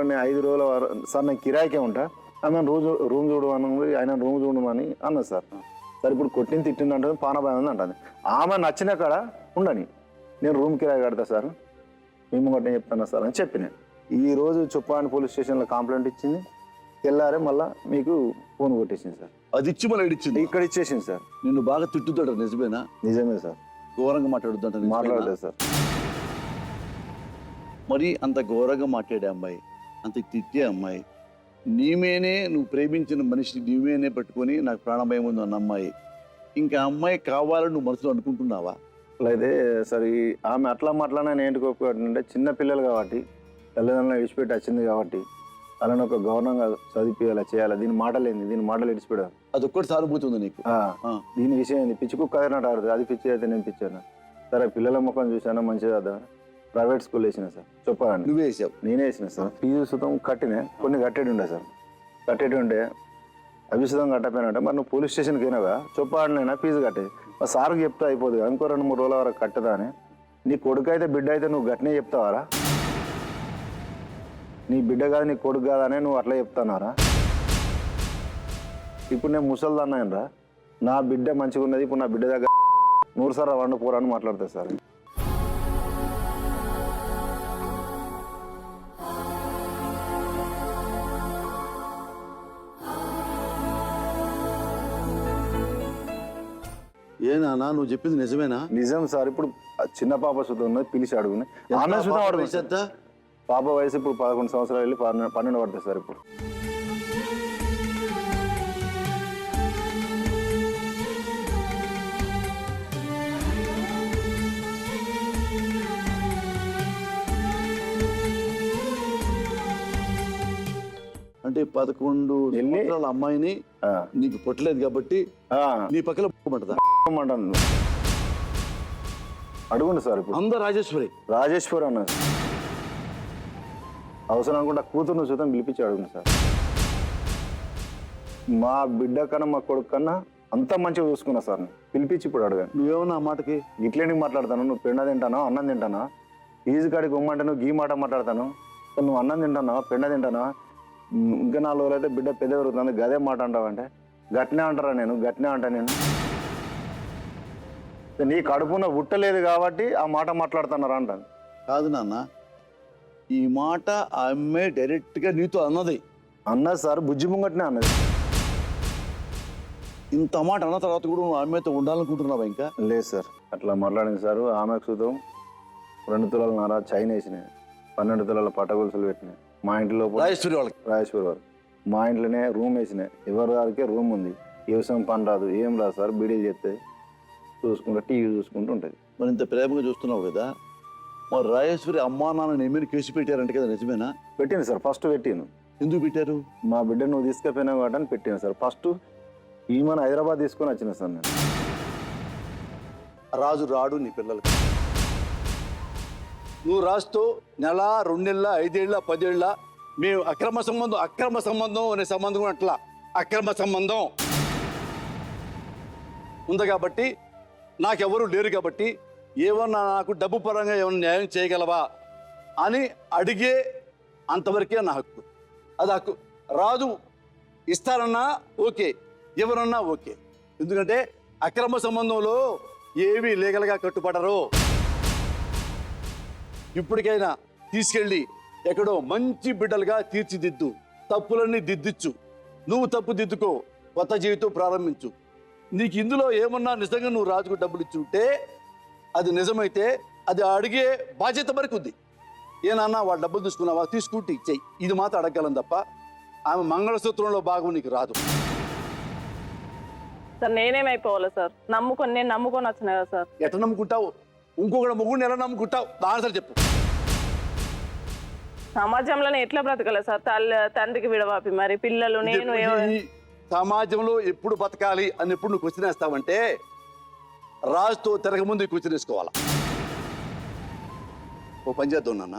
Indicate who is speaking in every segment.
Speaker 1: నేను 5 రోజుల సార్ నేను కిరాయికే ఉంటా ఆమె రోజు రూమ్ చూడమని ఆయన రూమ్ చూడమని అన్నది సార్. సార్ ఇప్పుడు కొట్టింది తిట్టింది అంటే పానభయం ఉంది అంటుంది. ఆమె నచ్చిన కాడ ఉండని నేను రూమ్ కిరాయి కడతా సార్ మేము గట్ట చెప్తాను సార్ అని చెప్పిన. ఈ రోజు చొప్పాని పోలీస్ స్టేషన్లో కంప్లైంట్ ఇచ్చింది. తెల్లారే మళ్ళీ మీకు ఫోన్ కొట్టేసింది సార్.
Speaker 2: అది ఇచ్చి మళ్ళీ ఇచ్చింది
Speaker 1: ఇక్కడ ఇచ్చేసింది సార్.
Speaker 2: నిన్ను బాగా తిట్టుతాడు నిజమేనా?
Speaker 1: నిజమే సార్.
Speaker 2: ఘోరంగా మాట్లాడుతుంట
Speaker 1: మాట్లాడలేదు సార్.
Speaker 2: మరి అంత ఘోరంగా మాట్లాడే అమ్మాయి, అంత తిట్టే అమ్మాయి, నీమేనే నువ్వు ప్రేమించిన మనిషి నీవేనే పట్టుకొని నాకు ప్రాణభయం ఉంది అన్న అమ్మాయి, ఇంకా అమ్మాయి కావాలని నువ్వు మనసులో అనుకుంటున్నావా?
Speaker 1: అయితే సరే ఆమె అట్లా మాట్లాడినా ఏంటి కోరుకుంటే చిన్న పిల్లలు కాబట్టి తల్లిదండ్రులను విడిచిపెట్టి వచ్చింది కాబట్టి అలానే ఒక గౌరవంగా చదివించాలి చేయాలి. దీని మాటలేంది, దీని మాటలు విడిచిపెట్టాలి.
Speaker 2: అది ఒక్కటి సానుభూతి ఉంది నీకు.
Speaker 1: దీని విషయం ఏంది, పిచ్చి కుక్క అదినట్టు ఆడుతుంది. అది పిచ్చి అయితే నేను పిచ్చాను. సరే పిల్లల ముఖం చూసాను మంచిగా కదా ప్రైవేట్ స్కూల్ వేసిన సార్. చెప్పండి
Speaker 2: నువ్వే వేసావు?
Speaker 1: నేనే వేసిన సార్. ఫీజు సుతం కట్టినే కొన్ని కట్టేటి ఉండే సార్. కట్టేటి ఉండే అభిషేకం కట్టపోయినట్టే మరి నువ్వు పోలీస్ స్టేషన్కి అయినాగా చొప్పాడినైనా ఫీజు కట్టే మా సార్కి చెప్తా అయిపోదు కదా ఇంకో 2-3 రోజుల వరకు కట్టదా అని. నీ కొడుకు అయితే బిడ్డ అయితే నువ్వు గట్టినే చెప్తావారా? నీ బిడ్డ కాదు నీ కొడుకు కాదనే నువ్వు అట్లా చెప్తానారా? ఇప్పుడు నేను ముసలిదన్నాయనరా నా బిడ్డ మంచిగా ఉన్నది ఇప్పుడు నా బిడ్డ దగ్గర 100 సార్లు వండు పోరాని మాట్లాడతా సార్.
Speaker 2: ఏనా నువ్వు చెప్పింది నిజమేనా?
Speaker 1: నిజం సార్. ఇప్పుడు చిన్న పాప సుధా ఉన్నది పిలిచి అడుగునే ఆమె సుధా అడుగు. పాప వయసు ఇప్పుడు 11 సంవత్సరాలు వెళ్ళి 12 పడుతుంది సార్. ఇప్పుడు
Speaker 2: అంటే 11 సంవత్సరాల అమ్మాయిని నీకు పుట్టలేదు కాబట్టి నీ పక్కన
Speaker 1: అంటాను అడుగుండి సార్. ఇప్పుడు
Speaker 2: అందరూ
Speaker 1: రాజేశ్వరి అన్నారు. అవసరం అనుకుంటా కూతురును సుతం పిలిపించి అడుగుంది సార్. మా బిడ్డ కన్నా మా కొడుకు కన్నా అంత మంచిగా చూసుకున్నా సార్. పిలిపించి ఇప్పుడు అడగాను.
Speaker 2: నువ్వేమన్నా ఆ మాటకి
Speaker 1: గిట్లేనికి మాట్లాడతాను. నువ్వు పెండ తింటానా అన్నం తింటానా? ఈజు కాడికి ఉమ్మంటే నువ్వు గీ మాట మాట్లాడతాను. నువ్వు అన్నం తింటానా పెండ తింటానా? ఇంకా 4 రోజులు అయితే బిడ్డ పెద్ద పెరుగుతుంది గదే మాట అంటావంటే గట్నే అంటారా? నేను గట్నే అంటా. నేను నీ కడుపున ఉట్టలేదు కాబట్టి ఆ మాట మాట్లాడుతున్నారా అంటాను.
Speaker 2: కాదు నాన్న, ఈ మాట ఆ అమ్మాయి డైరెక్ట్ గా నీతో అన్నది
Speaker 1: సార్. బుజ్జి ముంగట్నే అన్నది.
Speaker 2: ఇంత మాట అన్న తర్వాత కూడా నువ్వు అమ్మాయితో ఉండాలనుకుంటున్నావా? ఇంకా
Speaker 1: లేదు సార్. అట్లా మాట్లాడింది సార్. ఆమెకు సుతం 2 తులాల నార చైన్ వేసినాయి, 12 తులాల పట్టగొలుసులు పెట్టినాయి. మా ఇంట్లో రాజేశ్వరి వాళ్ళు మా ఇంట్లోనే రూమ్ వేసినాయి. ఎవరి దానికే రూమ్ ఉంది. వ్యవసాయం పని రాదు ఏం రాదు సార్. బీడీలు చెప్తే చూసుకుంటూ టీవీ చూసుకుంటూ ఉంటుంది.
Speaker 2: మరి ఇంత ప్రేమగా చూస్తున్నావు కదా, మరి రాజేశ్వరి అమ్మా నాన్న ఏమైనా కేసు పెట్టారంటే కదా, నిజమేనా?
Speaker 1: పెట్టింది సార్. ఫస్ట్ పెట్టాను.
Speaker 2: ఎందుకు పెట్టారు?
Speaker 1: మా బిడ్డ నువ్వు తీసుకుపోయినావు కాబట్టి అని పెట్టాను సార్. ఫస్ట్ ఈమెను హైదరాబాద్ తీసుకొని వచ్చిన సార్. నేను
Speaker 2: రాజు రాడు నీ పిల్లలకి. నువ్వు రాజుతో 1 నెల 2 నెలల 5 ఏళ్ళ 10 ఏళ్ళ మేము అక్రమ సంబంధం అనే సంబంధం అట్లా అక్రమ సంబంధం ఉంది కాబట్టి నాకెవరు లేరు కాబట్టి ఏమన్నా నాకు డబ్బు పరంగా ఏమన్నా న్యాయం చేయగలవా అని అడిగే అంతవరకే నా హక్కు. అది హక్కు. రాజు ఇస్తారన్నా ఓకే, ఎవరన్నా ఓకే. ఎందుకంటే అక్రమ సంబంధంలో ఏమీ లీగల్గా కట్టుబడరు. ఇప్పటికైనా తీసుకెళ్ళి ఎక్కడో మంచి బిడ్డలుగా తీర్చిదిద్దు, తప్పులన్నీ దిద్దిచ్చు, నువ్వు తప్పు దిద్దుకో, కొత్త జీవితం ప్రారంభించు. నీకు ఇందులో ఏమన్నా నిజంగా నువ్వు రాజుకు డబ్బులు ఇచ్చుంటే అది నిజమైతే అది అడిగే బాధ్యత వరకు ఉంది. ఏనన్నా వాడు డబ్బులు తీసుకున్నావా తీసుకుంటే ఇచ్చేయి, ఇది మాత్రం అడగలం తప్ప ఆమె మంగళసూత్రంలో భాగం నీకు రాదు.
Speaker 3: సార్ నేనేమైపోవాలి సార్? నేను నమ్ముకొని వచ్చిన కదా సార్.
Speaker 2: ఎట్లా నమ్ముకుంటావు? ఇంకొకటి మొగుడిని ఎలా నమ్ముకుంటావు? ఆన్సర్ చెప్పు.
Speaker 3: సమాజంలోనే ఎట్లా బ్రతకాలి సార్? తండ్రికి విడవాపి మరి పిల్లలు నేను
Speaker 2: సమాజంలో ఎప్పుడు బతకాలి అని ఎప్పుడు నువ్వు క్వశ్చన్ వేస్తావంటే రాజుతో తిరగముందు క్వశ్చన్ వేసుకోవాలా. ఓ పని చేద్దాం నాన్న.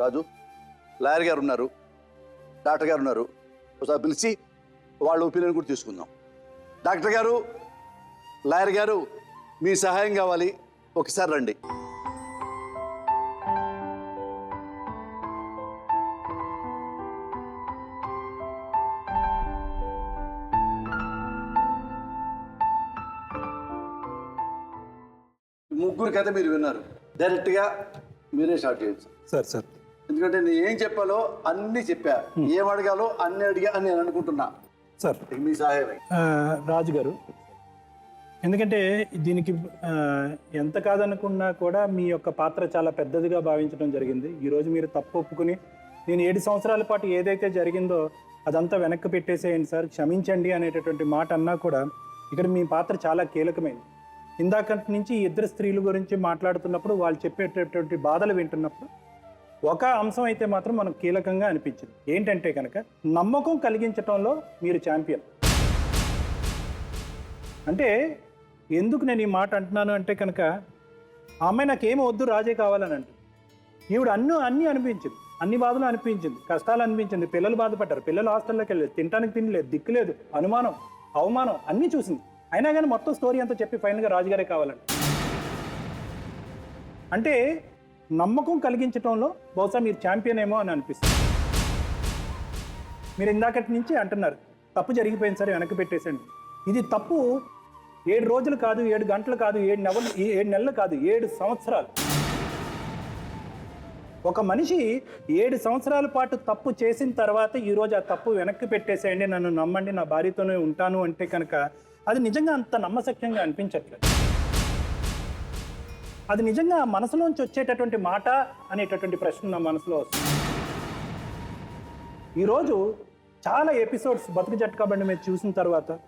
Speaker 2: రాజు లాయర్ గారు ఉన్నారు, డాక్టర్ గారు ఉన్నారు, ఒకసారి పిలిచి వాళ్ళ ఒపీనియన్ కూడా తీసుకుందాం. డాక్టర్ గారు, లాయర్ గారు, మీ సహాయం కావాలి, ఒకసారి రండి. ముగ్గురు కథ మీరు విన్నారు. డైరెక్ట్గా మీరే స్టార్ట్ చేయండి సార్.
Speaker 4: సార్
Speaker 2: ఎందుకంటే నేను ఏం చెప్పాలో అన్నీ చెప్పా, ఏం అడగాలో అన్నీ అడిగా అని నేను అనుకుంటున్నా.
Speaker 4: సార్
Speaker 2: మీ సహాయమే.
Speaker 4: రాజు గారు, ఎందుకంటే దీనికి ఎంత కాదనుకున్నా కూడా మీ యొక్క పాత్ర చాలా పెద్దదిగా భావించడం జరిగింది. ఈరోజు మీరు తప్పు ఒప్పుకుని నేను 7 సంవత్సరాల పాటు ఏదైతే జరిగిందో అదంతా వెనక్కి పెట్టేసేయండి సార్, క్షమించండి అనేటటువంటి మాట అన్నా కూడా ఇక్కడ మీ పాత్ర చాలా కీలకమైంది. ఇందాక నుంచి ఈ ఇద్దరు స్త్రీల గురించి మాట్లాడుతున్నప్పుడు వాళ్ళు చెప్పేటటువంటి బాధలు వింటున్నప్పుడు ఒక అంశం అయితే మాత్రం మనకు కీలకంగా అనిపించింది. ఏంటంటే కనుక నమ్మకం కలిగించడంలో మీరు ఛాంపియన్. అంటే ఎందుకు నేను ఈ మాట అంటున్నాను అంటే కనుక ఆ అమ్మాయి నాకేమో వద్దు, రాజే కావాలని అంటే ఈవిడ అన్నీ అనిపించింది, అన్ని బాధలు అనిపించింది, కష్టాలు అనిపించింది, పిల్లలు బాధపడ్డారు, పిల్లలు హాస్టల్లోకి వెళ్ళలేదు, తినడానికి తినలేదు, దిక్కు లేదు, అనుమానం, అవమానం అన్నీ చూసింది. అయినా కానీ మొత్తం స్టోరీ అంతా చెప్పి ఫైనల్గా రాజుగారే కావాలండి. అంటే నమ్మకం కలిగించడంలో బహుశా మీరు ఛాంపియన్ ఏమో అని అనిపిస్తుంది. మీరు ఇందాకటి నుంచి అంటున్నారు తప్పు జరిగిపోయింది సరే వెనక్కి పెట్టేసండి. ఇది తప్పు 7 రోజులు కాదు, 7 గంటలు కాదు, 7 నెలలు కాదు, 7 సంవత్సరాలు. ఒక మనిషి 7 సంవత్సరాల పాటు తప్పు చేసిన తర్వాత ఈరోజు ఆ తప్పు వెనక్కి పెట్టేసేయండి, నన్ను నమ్మండి, నా భార్యతోనే ఉంటాను అంటే కనుక అది నిజంగా అంత నమ్మశక్యంగా అనిపించట్లేదు. అది నిజంగా మనసులోంచి వచ్చేటటువంటి మాట అనేటటువంటి ప్రశ్న నా మనసులో వస్తుంది. ఈరోజు చాలా ఎపిసోడ్స్ బతుకు జట్కాబండి మేము చూసిన తర్వాత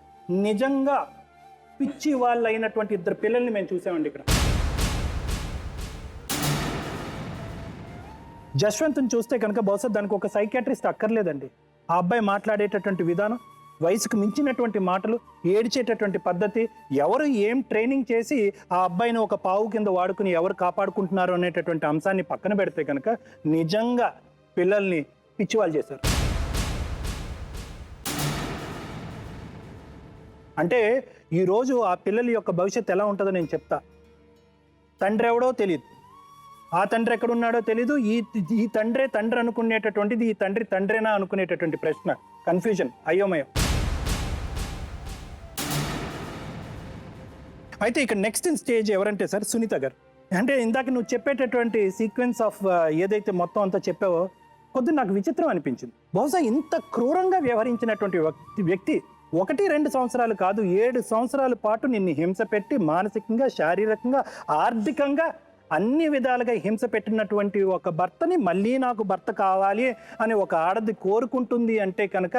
Speaker 4: నిజంగా పిచ్చి వాళ్ళు అయినటువంటి 2 పిల్లల్ని మేము చూసామండి. ఇక్కడ జశ్వంత్ని చూస్తే కనుక బహుశా దానికి ఒక సైకాట్రిస్ట్ అక్కర్లేదండి. ఆ అబ్బాయి మాట్లాడేటటువంటి విధానం, వయసుకు మించినటువంటి మాటలు, ఏడ్చేటటువంటి పద్ధతి, ఎవరు ఏం ట్రైనింగ్ చేసి ఆ అబ్బాయిని ఒక పావు కింద వాడుకుని ఎవరు కాపాడుకుంటున్నారు అనేటటువంటి అంశాన్ని పక్కన పెడితే కనుక నిజంగా పిల్లల్ని పిచ్చివాళ్ళు చేశారు. అంటే ఈరోజు ఆ పిల్లల యొక్క భవిష్యత్తు ఎలా ఉంటుందో నేను చెప్తా. తండ్రి ఎవడో తెలియదు, ఆ తండ్రి ఎక్కడున్నాడో తెలీదు, ఈ తండ్రి అనుకునేటటువంటిది ఈ తండ్రేనా అనుకునేటటువంటి ప్రశ్న, కన్ఫ్యూజన్, అయోమయం. అయితే ఇక్కడ నెక్స్ట్ స్టేజ్ ఎవరంటే సార్ సునీత గారు. అంటే ఇందాక నువ్వు చెప్పేటటువంటి సీక్వెన్స్ ఆఫ్ ఏదైతే మొత్తం అంతా చెప్పావో కొద్దిగా నాకు విచిత్రం అనిపించింది. బహుశా ఇంత క్రూరంగా వ్యవహరించినటువంటి వ్యక్తి 1-2 సంవత్సరాలు కాదు, 7 సంవత్సరాల పాటు నిన్ను హింస పెట్టి మానసికంగా, శారీరకంగా, ఆర్థికంగా అన్ని విధాలుగా హింస పెట్టినటువంటి ఒక భర్తని మళ్ళీ నాకు భర్త కావాలి అని ఒక ఆడది కోరుకుంటుంది అంటే కనుక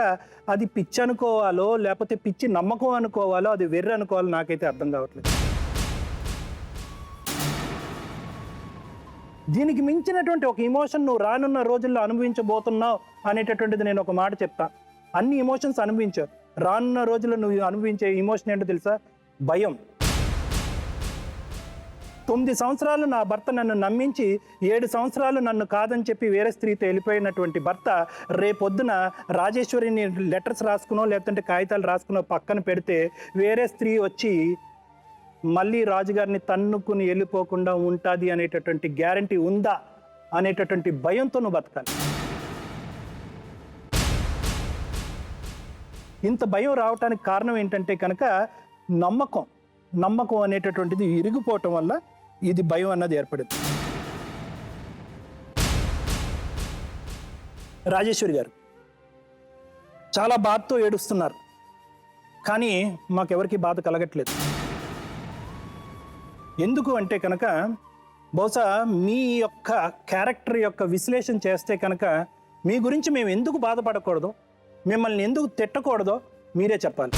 Speaker 4: అది పిచ్చి అనుకోవాలో లేకపోతే పిచ్చి నమ్మకం అనుకోవాలో అది వెర్రి అనుకోవాలో నాకైతే అర్థం కావట్లేదు. దీనికి మించినటువంటి ఒక ఎమోషన్ నువ్వు రానున్న రోజుల్లో అనుభవించబోతున్నావు అనేటటువంటిది నేను ఒక మాట చెప్తా. అన్ని ఎమోషన్స్ అనుభవించావు, రానున్న రోజుల్లో నువ్వు అనుభవించే ఎమోషన్ ఏంటో తెలుసా? భయం. 9 సంవత్సరాలు నా భర్త నన్ను నమ్మించి 7 సంవత్సరాలు నన్ను కాదని చెప్పి వేరే స్త్రీతో వెళ్ళిపోయినటువంటి భర్త రేపొద్దున రాజేశ్వరిని లెటర్స్ రాసుకునో లేదంటే కాగితాలు రాసుకునో పక్కన పెడితే వేరే స్త్రీ వచ్చి మళ్ళీ రాజుగారిని తన్నుకుని వెళ్ళిపోకుండా ఉంటుంది అనేటటువంటి గ్యారంటీ ఉందా అనేటటువంటి భయంతో నువ్వు బతకాలి. ఇంత భయం రావటానికి కారణం ఏంటంటే కనుక నమ్మకం అనేటటువంటిది ఇరిగిపోవటం వల్ల ఇది భయం అన్నది ఏర్పడింది. రాజేశ్వరి గారు చాలా బాధతో ఏడుస్తున్నారు, కానీ మాకెవరికి బాధ కలగట్లేదు. ఎందుకు అంటే కనుక బహుశా మీ యొక్క క్యారెక్టర్ యొక్క విశ్లేషణ చేస్తే కనుక మీ గురించి మేము ఎందుకు బాధపడకూడదో, మిమ్మల్ని ఎందుకు తిట్టకూడదో మీరే చెప్పాలి.